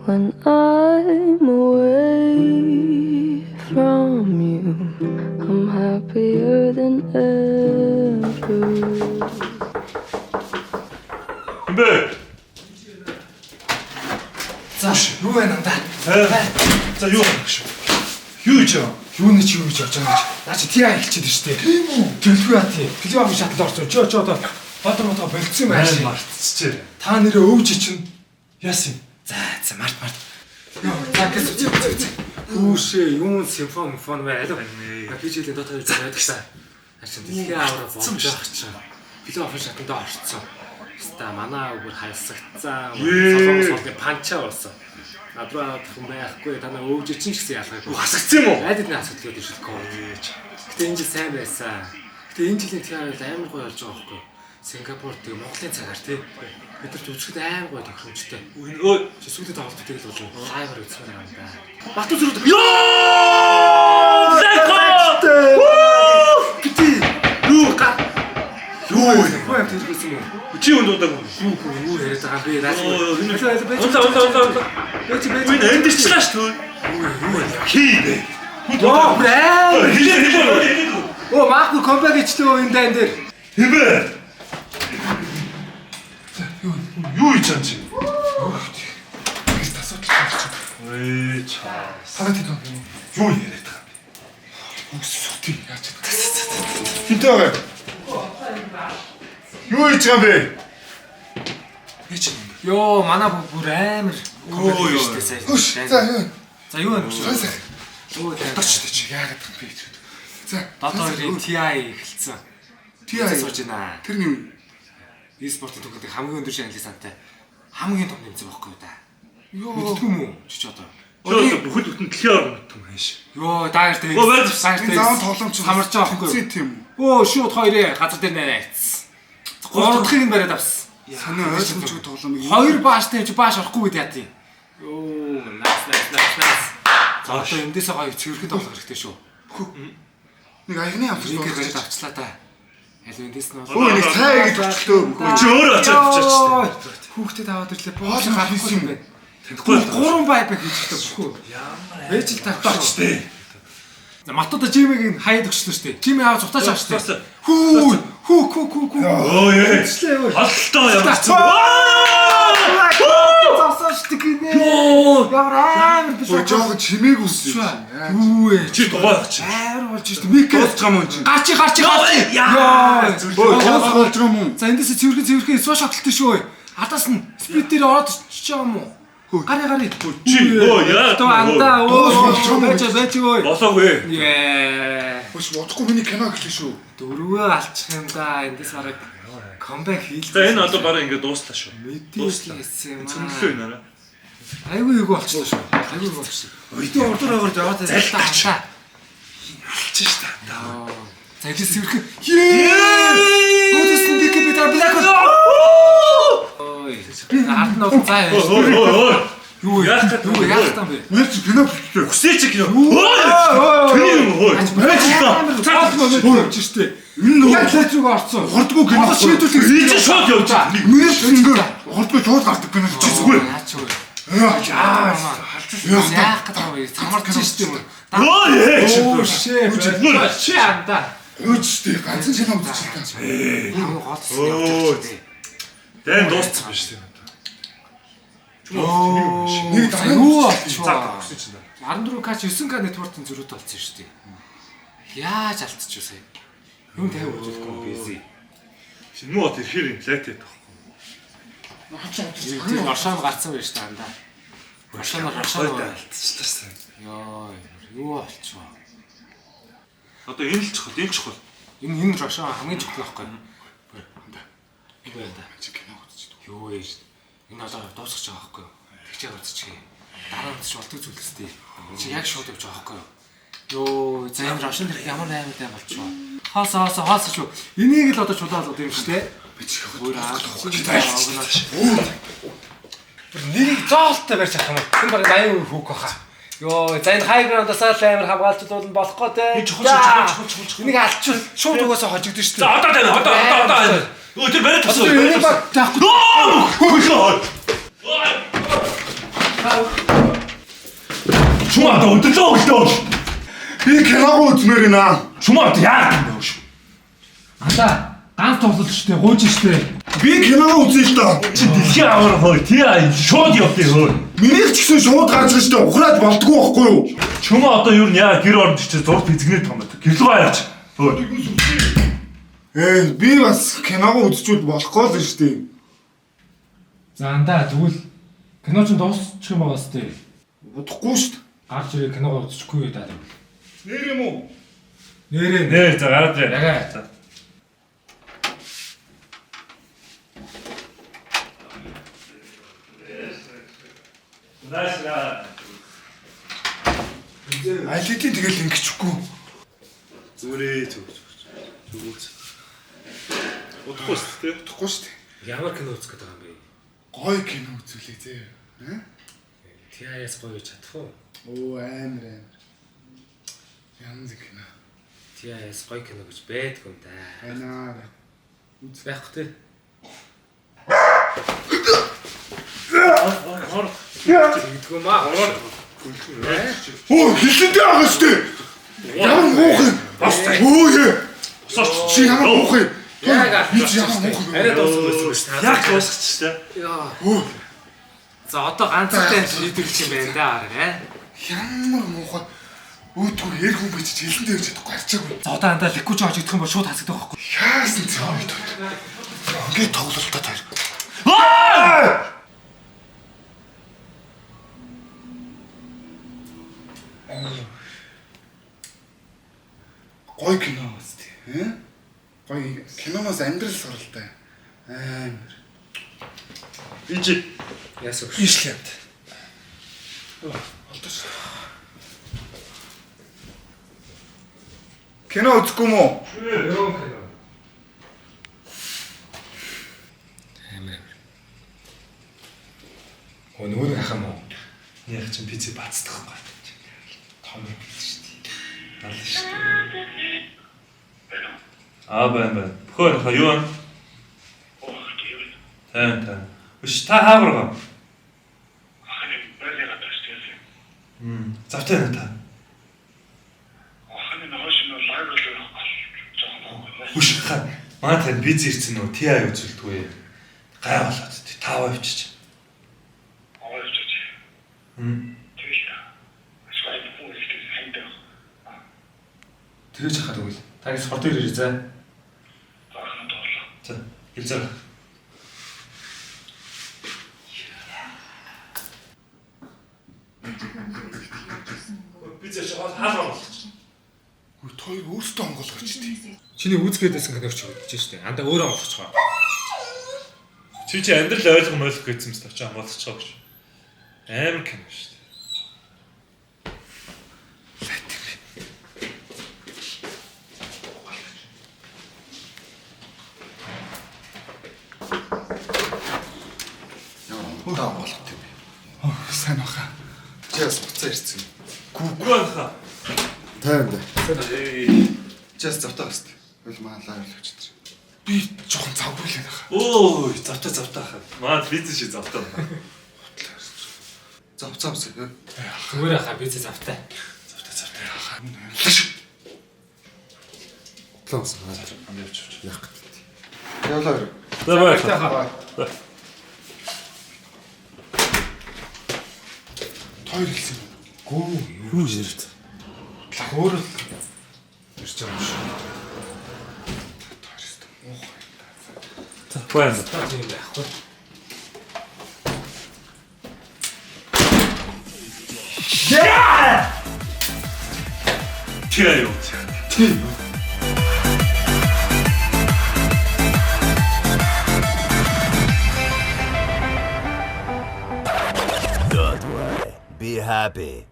when I'm away from you. I'm happier than ever. 근데 За юу байна андаа? за юу юм? Юуны чи юу гэж явж байгаа юм? Наа чи тиа хэлчихэд штэ. Тийм үү? Төлгүй яа тий. Телевизийн шатанд орсон. Чи одоо бодоо болцсон юм ааш. Мартчихжээ. Та нэрээ өвж чинь Яасан? за март. За гэс. Үүшээ юун симфон бай алуу. Би жилийн дотор байж байдаг шээ. Ашин дэлхийн аврал болсон байх чинь. Плей-офф шатанд орсон. Ста манай өгөр хайсагцсан. Солонгосны панча болсон. Надраа хүн байхгүй танаа өвж чинь гэсэн ялгаагүй. Хасагдсан юм уу? Айдад нэг асуудал гэдэг шүү дээ. Гэтэ энэ жил сайн байсан. Гэтэ энэ жилийн PR амар гоё болж байгаа байхгүй. Сингапур тийм Монголын цагаар тий. Бид нар үзэхэд амар гоё тохиромжтой. Өө чи сүүдэд тоглолттой л болов. Лайваар үзмээр юм да. Батуу зүрх. Ёо! Лэко! Гэтэ юу га юу юм тийм үү? Чи өнд удаг юм. Юу яриад байгаа би наач. Унта. Энэ эндэрчлээ шүү дээ. Хий бэ. Оо бෑ. Хэлээ. Оо маахгүй комбак хийчихлээ энэ дан дээр. Хэмбэ. Юу хийж байгаа чи? Тэгээс асуудал гарч. Ой чаа. Сарат тийм Юу яриад байгаа юм бэ? үсвэти яаж чадах. Хинтээ байгаа. Юу хийж байгаа юм бэ? Йоо манай бүр амар комбак хийжтэй сайн. За юу. За юу вэ? Сайн. Юу Дочтой чи яагаад юм бэ? За одоо хоёрын TI эхэлсэн. TI сууж байна. тэр юм E-спортын төгөлд хамгийн өндөр шагналынсантай хамгийн том нэмсэн байхгүй юу да. ёо Мэддэг юм уу? Чи одоо. Чөө бүхэл бүтэн дэлхийн орн юм хааш. Йоо дайр дээр. Оо, байр заавал тоглоомч хамарч байгаа байхгүй юу? тийм. Оо шууд хоёрын газар дээр найц. Гуравдахыг нь бариад авсан. Санаа ойлгомжгүй тоглоомыг Хоёр бааштай чи бааш орохгүй гэдэг яа тий. Йоо нас. За одоо эндээсээ гоё цэвэрхэн тоглох хэрэгтэй шүү. нэг аягны авч Нэг тоглож бариад авчлаа та. Аль эндээс нь Өө нэг цай гэж өчлөө. Чи өөрөө очиад авчаач. Хүүхдэд аваад ирлээ. Боол гарахгүй юм байна. Тэндгүй Гурван бай хийчихлээ бүхүү. Ээжил тавтаач штэ. За матуудаа Жимиг хаяад өгчлөө штэ. Жими аваад цухтаач авч штэ. Хүү. Хүү. Оо яа. Халтаа ямар ч. Завсаа штэ гинэ. Ямар амар биш. Өө жоо чимээг үссэн. Юу вэ? Чи дугаарах чи. Амар болж штэ. Мик Дуусах юм чи. гарчи. Яа. Өө тоос болж байгаа юм уу? За эндээс цэвэрхэн суу шотлолтой шүү. Хадаас нь спид дээр ороод чиж байгаа юм уу? Гари. Чи оо яа. То андаа байж өө. Болоогүй. Яа. Өш бодохгүй миний кино гэлээ шүү. Дөрвөө алчих юм да. Эндээс бараг комбек хийлээ. За энэ одоо бараа ингэ дууслаа шүү. Мэдээсэн юм Цөмлөө энэ арай. Айгүй болчихлоо шүү. Айгүй болчихсон. Өдөө урдуугаар яваад Залтаач. Алчих шүү дээ. За эдээс цэвэрхэн. Өдөөс нь би блэк. Ой. Ард нь бол заа яаш. Ой. Юу яах таа бэ? Мэр чи кино бичлээ. Хүсээч кино. Ой. Тэний юм хөөе. Цааш мөн ч штэ. Энэ Яг л зүг орцсон. хордгоо кино шийдвэрлэх Ийч шууд явж байгаа. мэр чи ингэ хордгоо шууд гардаг кино чи зүгээр. Наач үү. Яа. Яах гэдэг вэ? Цамарч штэ юм. Оо яа. Оо шээ. Чи анда. Өөчтэй ганцхан кино үзчихлээ. Оо. Дан дууссан биш тийм. Оо. Нэг юу За болчихоо. хүсэж байна. 14К 9К нэтворкийн зөрүүд болсон шүү дээ. Яаж алдчих вэ? Юм тавиу үзүүлэхгүй бизи. Шинэ мод ихээр лайтээд Тэр оршоо гарцсан байж та андаа. Оршоо алдчихлаа. ёо юу болчихоо. Одоо энэ л чухал. Энэ оршоо хамгийн чухал байхгүй юу? Юу вэ да? Чи кино үзчих. Юу вэ? Энэ одоо дуусах байгаа байхгүй юу? Тэгчээ гарцчихъя. Дараа нь ч болдог зүйлстэй. Чи яг шууд явж байгаа байхгүй юу? Йоо, за энэ оршоо дэх ямар аймагтай болчихоо. Хаасаа шүү. Энийг л одоо чулаад одоо юм шүү дээ. Би чи Бүр нэрийг зоолтой барьж авах юм. Энэ баг 80% хүүк баха. Йоо, за энэ хай граундасаа л амар хамгаалцуулна болохгүй те. чухал. Энийг алдчих шууд угаасаа хожигдсон шүү дээ. За одоо тань одоо. Өө тэр бариад тасуу. Энийг баг таахгүй. Хөөе. Чумаа өдөрлөө өглөө. Би киногоо үзмээр байна. Чумаа яа юм бэ? Анда ганц тоглолт штэ, гуйж штэ. Би киногоо үзье л доо. Чи дэлхийн аваар хоо тий шууд явдээ хөө. Миний ч гэсэн шууд гарч ирж штэ. Ухраад болдгоо байхгүй юу? Чумаа одоо юу яа гэр орнд чи зурд физикнээ том байдаг. Гэрлүү гайраач. Хөө. Би бас киногоо үзчихвэл болохгүй л штэ. За анда тэгвэл кино ч дуусчих юм байгаа сте. Удахгүй штэ. Гарч ирээ киногоо үзчихгүй даа. Нэр юм уу? Нэрээ. За гараад яа. Ягаа. Наашаа. Аль хэдийн тэгэл ингэчихгүй. Зүрээ зүг. Удахгүй шүү дээ. Удахгүй штэ. Ямар кино үзэх гэдэг юм бэ? Гой кино үзүүлээ зэ. TIS гоё гэж чадах уу? Оо амар. Янз кино. TIS гоё кино гэж байдгүй юм да. Анаа. Үз байхгүй те. Тэгдэггүй маа. Оо хэлэндээ байгаа штэ. Ямар муухай. Оо яа. Чи ямар муухай. Яагаад би чи ямар муухай. арай дуусах байсан шүү дээ. Яг дуусчих ч дээ. Яа. За одоо ганцтай шийдвэрлэж юм байна да арга. Ямар муухай. Өөдгөө хэр хүн бич хэлэн дээр чадахгүй гарчаагүй. За одоо андаа ликгүй ч очигдох юм бол шууд хасагдах байхгүй. Яасан цаа. Ингээд тоглолтоо таар. Гой кино үстэй. Гой киноноос амьдрал суралтай. Амар. Ичи. Яасаа гэж. Ишлээд. Олдож. Кино үзэхгүй мүү? Юу кино? Амар. Өнөөр хахам уу? Яг чинь пицци бацдах юм байна. Том юм биш шүү дээ. Аль шүү. Байна. Бөхөр хаа юу вэ? Тэн. Биш та хааграа. Ахны байлгаа таштай. Завтай нэ та. Ахны нөөш нь лагерлоо жоохон. Хүш хаа. Маа тань биз ирсэн нөө TI үзүүлдэггүй. Гай болоод тав авчиж. Аваач. Тэгэл. Ашгүй бүх зүйл хайдаг. Тэрэж хахад үгүй. Таны спорт дээр ирээ за. Ахны доорлоо. За, хэлзээ. Биз яшаа хаалгаа болчих. Той өөртөө онгоолгоч тий. Чиний үзгээд байсан киног ч үзэж штэ. Андаа өөрөө олчихгоо. Чи амьдрал ойлгох гэсэн мэт очиж амгаалчихгаа гэж. Амар кино шүү дээ. Таа болт юм. Сайн баха. Чээс буцаа ирсэн. Гүгрэн хаа. Тайван. Чээс завтаа гасд. Хөл маалаа явуулчих. Би жоохон завгүй л байна. Ой, завтаа хаа. Маа бизнес ши завтаа. Завцаавс. Зүгээр хаа би завтай. Завтаа. Клаус. Амявч. Яг. Явлаа. Давай. Хоёр хэлсэн. Гүү Юу ирт. өөр л ирж байгаа юм шиг. Тоорист муухай. За, байна. Та тийм байхгүй. TI юу? Тийм. Be happy.